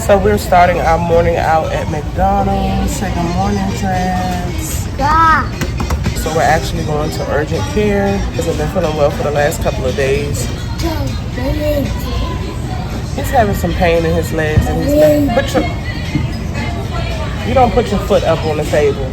So we're starting our morning out at McDonald's. Say good morning, Trans. Yeah. So we're actually going to urgent care because I've been feeling well for the last couple of days. He's having some pain in his legs and you don't put your foot up on the table.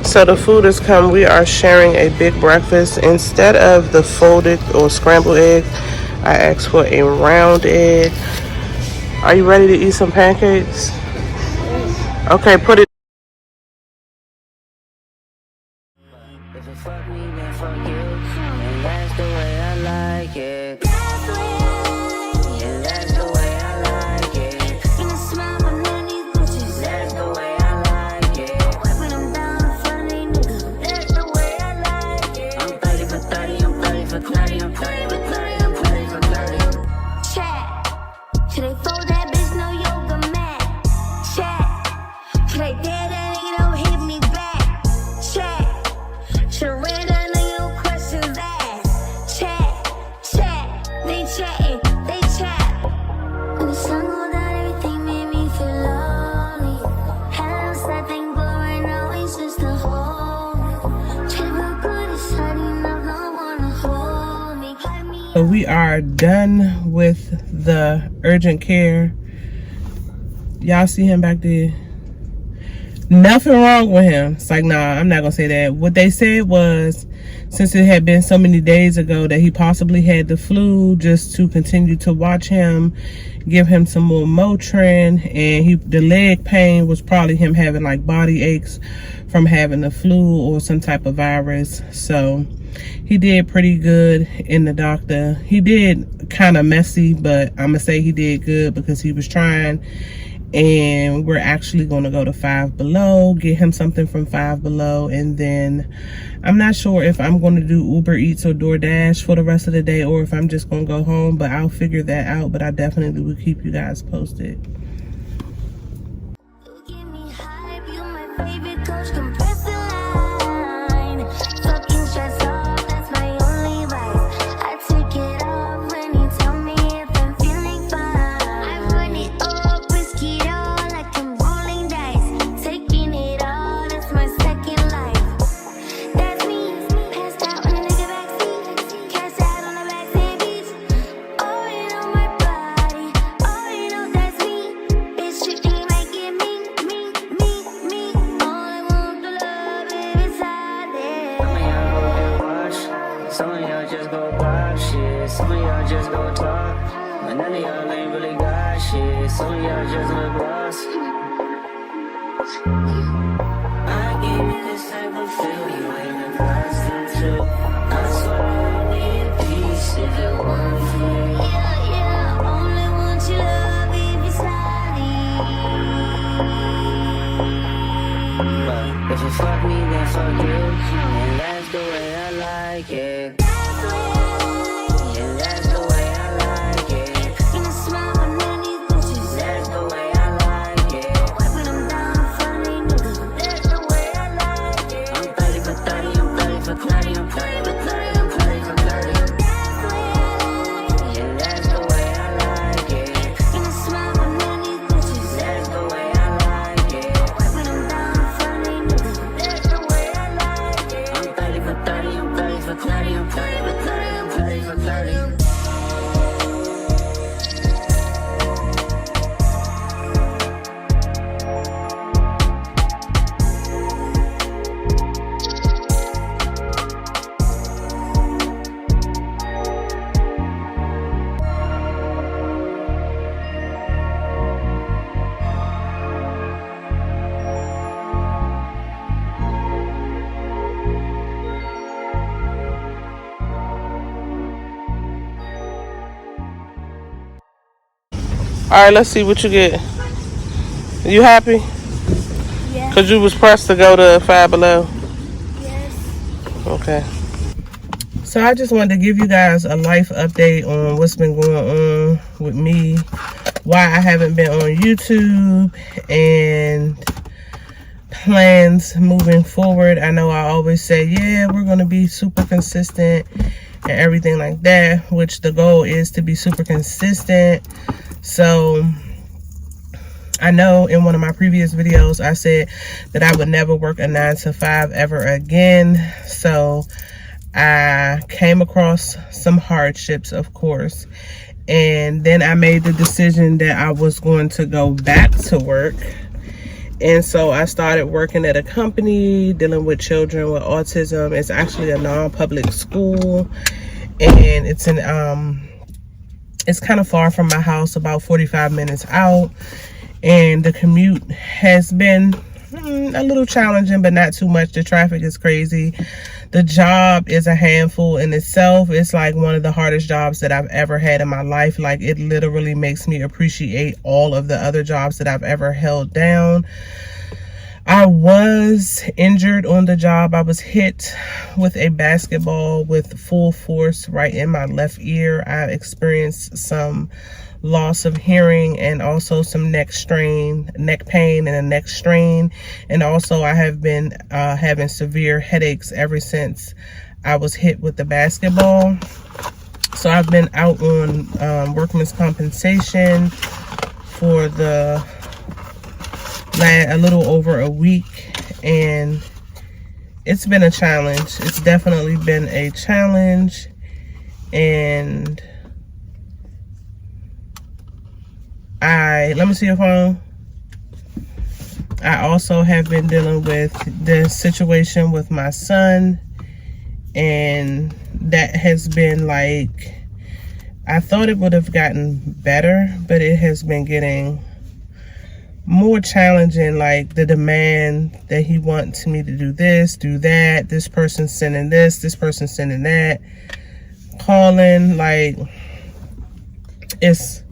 So the food has come. We are sharing a big breakfast. Instead of the folded or scrambled egg, I asked for a round egg. Are you ready to eat some pancakes? Okay, put it. If you fuck me, then fuck you. And that's the way I like it. Yeah, that's the way I like it. Finna smile, but none of these bitches. That's the way I like it. Wiping them down in front of these niggas. That's the way I like it. I'm 30 for 30, I'm 30 for 30, I'm 30 for 30, I'm 30 for 30. Chat. Should they fold that bitch? No yoga mat. Chat. Should they dare that nigga? Don't hit me back. Chat. Should ran that nigga? No questions asked. Chat. Chat. They chatting. They chat. When the sun go down, everything made me feel lonely. Had something, but right now it's just a hole. Try to feel good, it's hard enough, no one to hold me. So we are done with the urgent care. Y'all see him back there? Nothing wrong with him. It's like, nah, I'm not gonna say that. What they said was, since it had been so many days ago that he possibly had the flu, just to continue to watch him, give him some more Motrin, and the leg pain was probably him having like body aches from having the flu or some type of virus. So he did pretty good in the doctor. He did kind of messy, but I'm gonna say he did good because he was trying. And we're actually going to go to Five Below, get him something from Five Below, and then I'm not sure if I'm going to do Uber Eats or DoorDash for the rest of the day or if I'm just going to go home, but I'll figure that out. But I definitely will keep you guys posted. Some of y'all just go pop shit. Some of y'all just go talk. But none of y'all ain't really got shit. Some of y'all just look lost. I gave you this type of feel you ain't accustomed to. I swear I need peace if it weren't for you. Yeah, yeah, only want your love if it's sliding. But if you fuck me, then fuck you. And that's the way I like it. All right, let's see what you get. You happy? Yeah. Because you was pressed to go to Five Below? Yes. Okay. So I just wanted to give you guys a life update on what's been going on with me, why I haven't been on YouTube, and plans moving forward. I know I always say, yeah, we're going to be super consistent and everything like that, which the goal is to be super consistent So I know in one of my previous videos I said that I would never work a 9 to 5 ever again. So I came across some hardships, of course, and then I made the decision that I was going to go back to work. And so I started working at a company dealing with children with autism. It's actually a non-public school, and it's kind of far from my house, about 45 minutes out. And the commute has been a little challenging, but not too much. The traffic is crazy. The job is a handful in itself. It's like one of the hardest jobs that I've ever had in my life. Like, it literally makes me appreciate all of the other jobs that I've ever held down. I was injured on the job. I was hit with a basketball with full force right in my left ear. I experienced some loss of hearing and also some neck pain and a neck strain. And also I have been having severe headaches ever since I was hit with the basketball. So I've been out on workman's compensation for a little over a week, and it's been a challenge. It's definitely been a challenge. And let me see your phone. I also have been dealing with the situation with my son, and that has been like, I thought it would have gotten better, but it has been getting more challenging. Like, the demand that he wants me to do this, do that, this person's sending this person's sending that, calling, like, it's,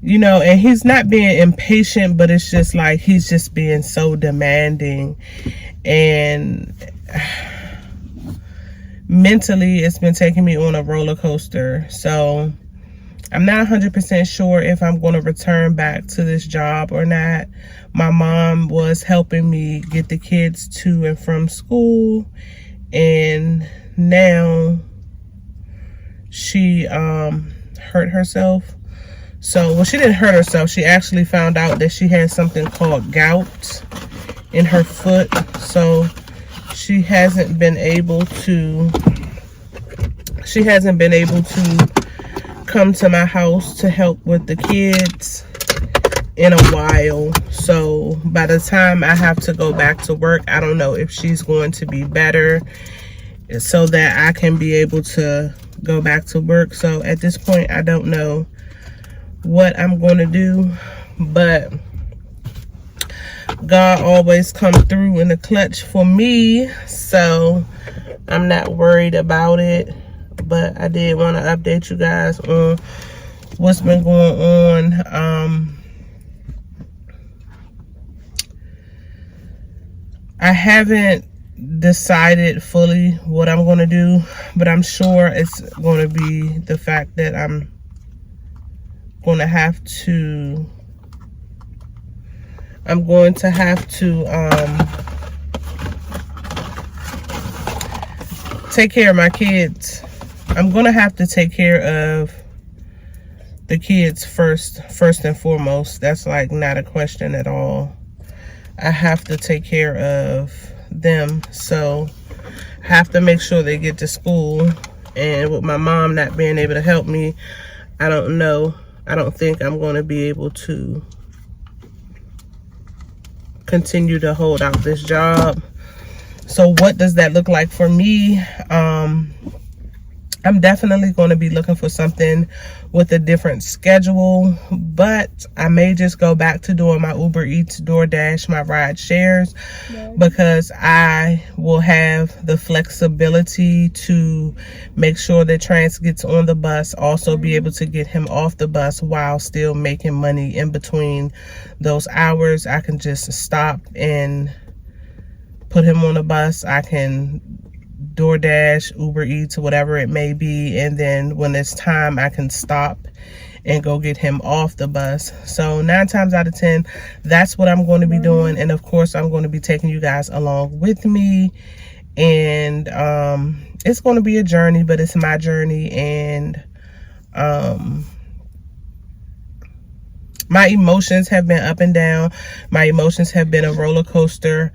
you know, and he's not being impatient, but it's just like he's just being so demanding. And mentally, it's been taking me on a roller coaster. So I'm not 100% sure if I'm going to return back to this job or not. My mom was helping me get the kids to and from school, and now she hurt herself. So, well, she didn't hurt herself. She actually found out that she had something called gout in her foot. So she hasn't been able to come to my house to help with the kids in a while. So by the time I have to go back to work, I don't know if she's going to be better so that I can be able to go back to work. So at this point, I don't know what I'm going to do, but God always comes through in the clutch for me, so I'm not worried about it. But I did want to update you guys on what's been going on. I haven't decided fully what I'm going to do, but I'm sure it's going to be the fact that I'm going to have to take care of my kids. I'm going to have to take care of the kids first and foremost. That's like not a question at all. I have to take care of them. So I have to make sure they get to school. And with my mom not being able to help me, I don't know. I don't think I'm going to be able to continue to hold out this job. So what does that look like for me? I'm definitely going to be looking for something with a different schedule, but I may just go back to doing my Uber Eats, DoorDash, my ride shares, because I will have the flexibility to make sure that Trance gets on the bus, also be able to get him off the bus while still making money in between those hours. I can just stop and put him on the bus. I can DoorDash, Uber Eats, whatever it may be, and then when it's time, I can stop and go get him off the bus. So 9 times out of 10, that's what I'm going to be doing. And of course, I'm going to be taking you guys along with me. And it's going to be a journey, but it's my journey. And My emotions have been up and down. My emotions have been a roller coaster.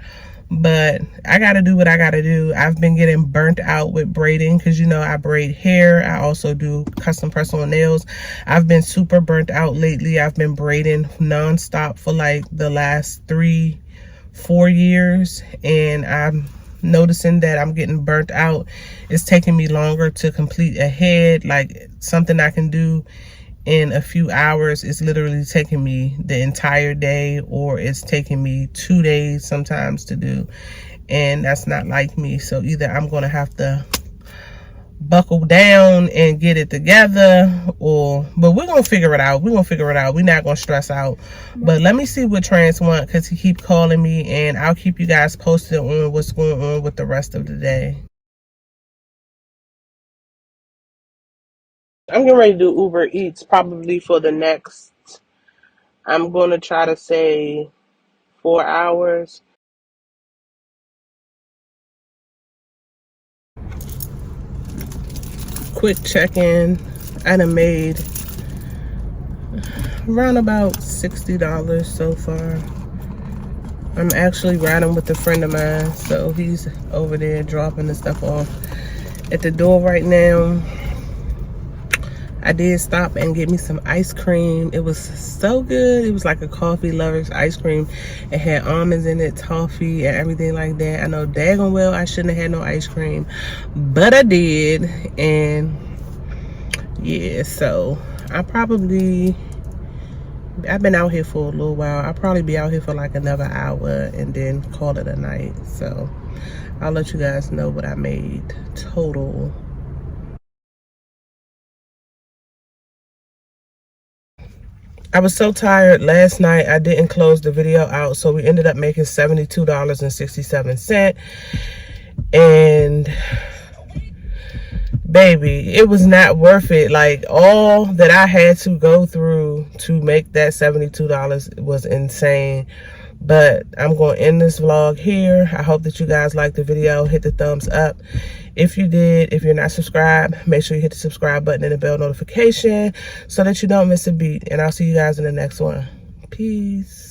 But I gotta do what I gotta do. I've been getting burnt out with braiding because, you know, I braid hair. I also do custom personal nails. I've been super burnt out lately. I've been braiding nonstop for like the last 3-4 years, and I'm noticing that I'm getting burnt out. It's taking me longer to complete a head. Like something I can do in a few hours is literally taking me the entire day, or it's taking me 2 days sometimes to do, and that's not like me. So either I'm gonna have to buckle down and get it together, but we're gonna figure it out. We're not gonna stress out. But let me see what Trans want, because he keep calling me, and I'll keep you guys posted on what's going on with the rest of the day. I'm getting ready to do Uber Eats probably for the next, I'm going to try to say 4 hours. Quick check-in. I done made around about $60 so far. I'm actually riding with a friend of mine, so he's over there dropping the stuff off at the door right now. I did stop and get me some ice cream. It was so good. It was like a coffee lover's ice cream. It had almonds in it, toffee, and everything like that. I know daggone well I shouldn't have had no ice cream, but I did. And yeah, so I've been out here for a little while. I'll probably be out here for like another hour and then call it a night. So I'll let you guys know what I made total. I was so tired last night, I didn't close the video out, so we ended up making $72.67. And baby, it was not worth it. Like, all that I had to go through to make that $72 was insane. But I'm going to end this vlog here. I hope that you guys liked the video. Hit the thumbs up if you did. If you're not subscribed, make sure you hit the subscribe button and the bell notification so that you don't miss a beat. And I'll see you guys in the next one. Peace.